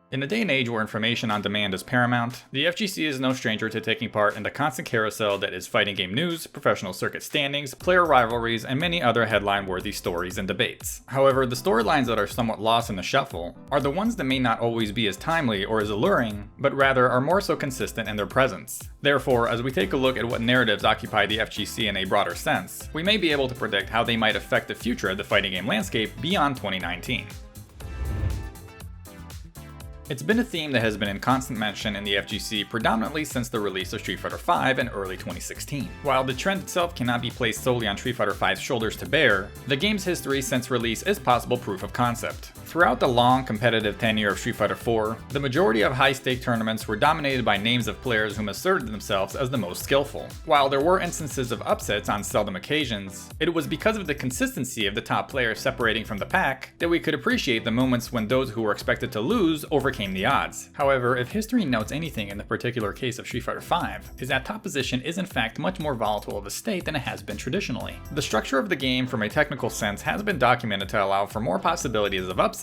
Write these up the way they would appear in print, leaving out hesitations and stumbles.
In a day and age where information on demand is paramount, the FGC is no stranger to taking part in the constant carousel that is fighting game news, professional circuit standings, player rivalries, and many other headline-worthy stories and debates. However, the storylines that are somewhat lost in the shuffle are the ones that may not always be as timely or as alluring, but rather are more so consistent in their presence. Therefore, as we take a look at what narratives occupy the FGC in a broader sense, we may be able to predict how they might affect the future of the fighting game landscape beyond 2019. It's been a theme that has been in constant mention in the FGC predominantly since the release of Street Fighter V in early 2016. While the trend itself cannot be placed solely on Street Fighter V's shoulders to bear, the game's history since release is possible proof of concept. Throughout the long competitive tenure of Street Fighter IV, the majority of high-stake tournaments were dominated by names of players whom asserted themselves as the most skillful. While there were instances of upsets on seldom occasions, it was because of the consistency of the top players separating from the pack that we could appreciate the moments when those who were expected to lose overcame the odds. However, if history notes anything in the particular case of Street Fighter V, is that top position is in fact much more volatile of a state than it has been traditionally. The structure of the game from a technical sense has been documented to allow for more possibilities of upsets,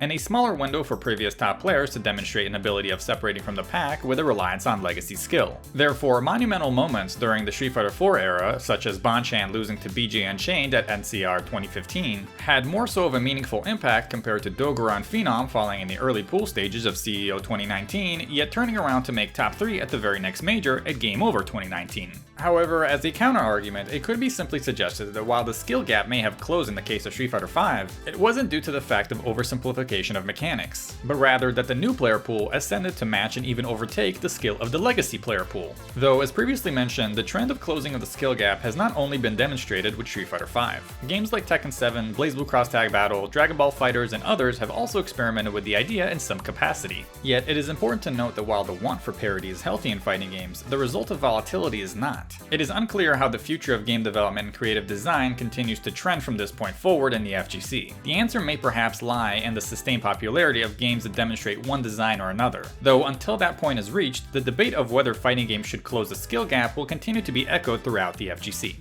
and a smaller window for previous top players to demonstrate an ability of separating from the pack with a reliance on legacy skill. Therefore, monumental moments during the Street Fighter IV era, such as Bonchan losing to BJ Unchained at NCR 2015, had more so of a meaningful impact compared to Dogura and Phenom falling in the early pool stages of CEO 2019, yet turning around to make top 3 at the very next major at Game Over 2019. However, as a counter-argument, it could be simply suggested that while the skill gap may have closed in the case of Street Fighter V, it wasn't due to the fact of oversimplification of mechanics, but rather that the new player pool ascended to match and even overtake the skill of the legacy player pool. Though, as previously mentioned, the trend of closing of the skill gap has not only been demonstrated with Street Fighter V. Games like Tekken 7, BlazBlue Cross Tag Battle, Dragon Ball FighterZ, and others have also experimented with the idea in some capacity. Yet, it is important to note that while the want for parity is healthy in fighting games, the result of volatility is not. It is unclear how the future of game development and creative design continues to trend from this point forward in the FGC. The answer may perhaps lie in the sustained popularity of games that demonstrate one design or another, though until that point is reached, the debate of whether fighting games should close the skill gap will continue to be echoed throughout the FGC.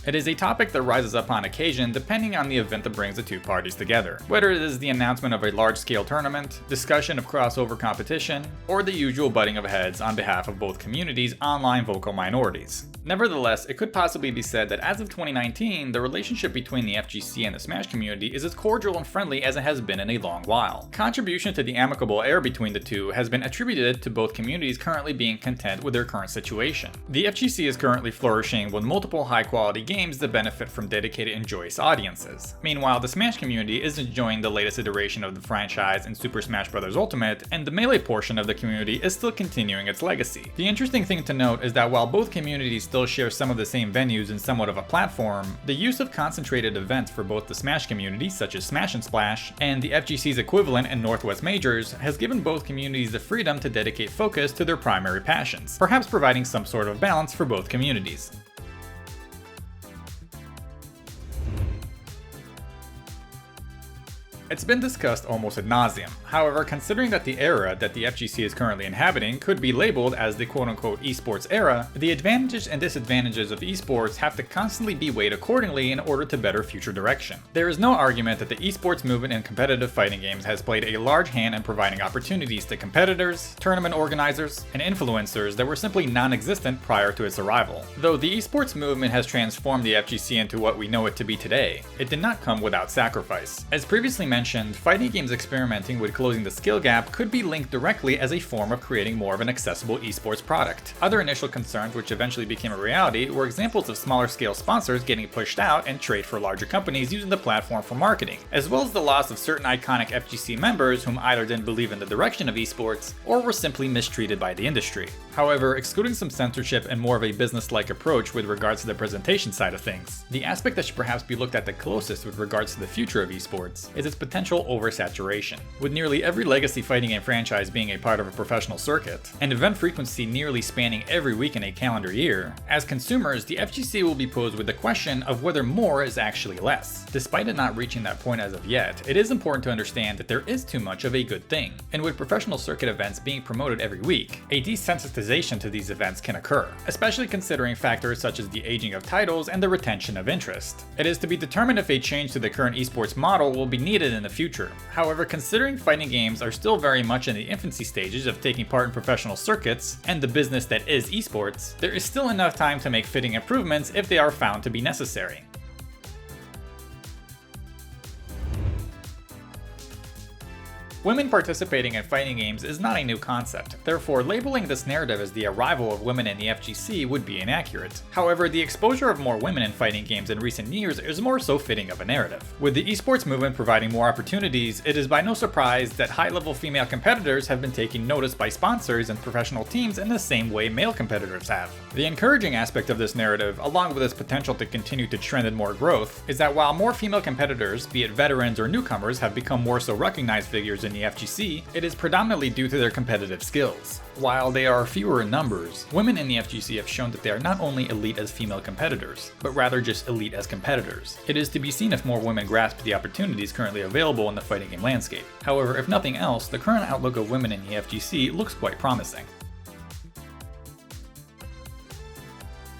It is a topic that rises up on occasion depending on the event that brings the two parties together, whether it is the announcement of a large-scale tournament, discussion of crossover competition, or the usual butting of heads on behalf of both communities' online vocal minorities. Nevertheless, it could possibly be said that as of 2019, the relationship between the FGC and the Smash community is as cordial and friendly as it has been in a long while. Contribution to the amicable air between the two has been attributed to both communities currently being content with their current situation. The FGC is currently flourishing with multiple high-quality games that benefit from dedicated and joyous audiences. Meanwhile, the Smash community is enjoying the latest iteration of the franchise in Super Smash Bros. Ultimate, and the Melee portion of the community is still continuing its legacy. The interesting thing to note is that while both communities still share some of the same venues and somewhat of a platform, the use of concentrated events for both the Smash community, such as Smash and Splash, and the FGC's equivalent in Northwest Majors, has given both communities the freedom to dedicate focus to their primary passions, perhaps providing some sort of balance for both communities. It's been discussed almost ad nauseum. However, considering that the era that the FGC is currently inhabiting could be labeled as the quote-unquote esports era, the advantages and disadvantages of esports have to constantly be weighed accordingly in order to better future direction. There is no argument that the esports movement in competitive fighting games has played a large hand in providing opportunities to competitors, tournament organizers, and influencers that were simply non-existent prior to its arrival. Though the esports movement has transformed the FGC into what we know it to be today, it did not come without sacrifice. As previously mentioned, fighting games experimenting with closing the skill gap could be linked directly as a form of creating more of an accessible esports product. Other initial concerns which eventually became a reality were examples of smaller scale sponsors getting pushed out and trade for larger companies using the platform for marketing, as well as the loss of certain iconic FGC members whom either didn't believe in the direction of esports or were simply mistreated by the industry. However, excluding some censorship and more of a business-like approach with regards to the presentation side of things, the aspect that should perhaps be looked at the closest with regards to the future of esports is its potential oversaturation. With nearly every legacy fighting game franchise being a part of a professional circuit, and event frequency nearly spanning every week in a calendar year, as consumers, the FGC will be posed with the question of whether more is actually less. Despite it not reaching that point as of yet, it is important to understand that there is too much of a good thing, and with professional circuit events being promoted every week, a desensitization to these events can occur, especially considering factors such as the aging of titles and the retention of interest. It is to be determined if a change to the current esports model will be needed in the future. However, considering fighting games are still very much in the infancy stages of taking part in professional circuits and the business that is esports, there is still enough time to make fitting improvements if they are found to be necessary. Women participating in fighting games is not a new concept, therefore labeling this narrative as the arrival of women in the FGC would be inaccurate. However, the exposure of more women in fighting games in recent years is more so fitting of a narrative. With the esports movement providing more opportunities, it is by no surprise that high-level female competitors have been taking notice by sponsors and professional teams in the same way male competitors have. The encouraging aspect of this narrative, along with its potential to continue to trend in more growth, is that while more female competitors, be it veterans or newcomers, have become more so recognized figures in the FGC, it is predominantly due to their competitive skills. While they are fewer in numbers, women in the FGC have shown that they are not only elite as female competitors, but rather just elite as competitors. It is to be seen if more women grasp the opportunities currently available in the fighting game landscape. However, if nothing else, the current outlook of women in the FGC looks quite promising.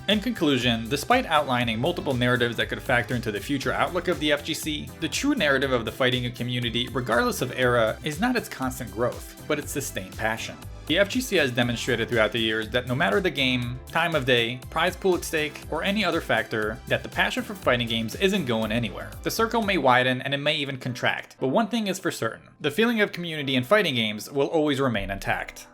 In conclusion, despite outlining multiple narratives that could factor into the future outlook of the FGC, the true narrative of the fighting community, regardless of era, is not its constant growth, but its sustained passion. The FGC has demonstrated throughout the years that no matter the game, time of day, prize pool at stake, or any other factor, that the passion for fighting games isn't going anywhere. The circle may widen and it may even contract, but one thing is for certain, the feeling of community in fighting games will always remain intact.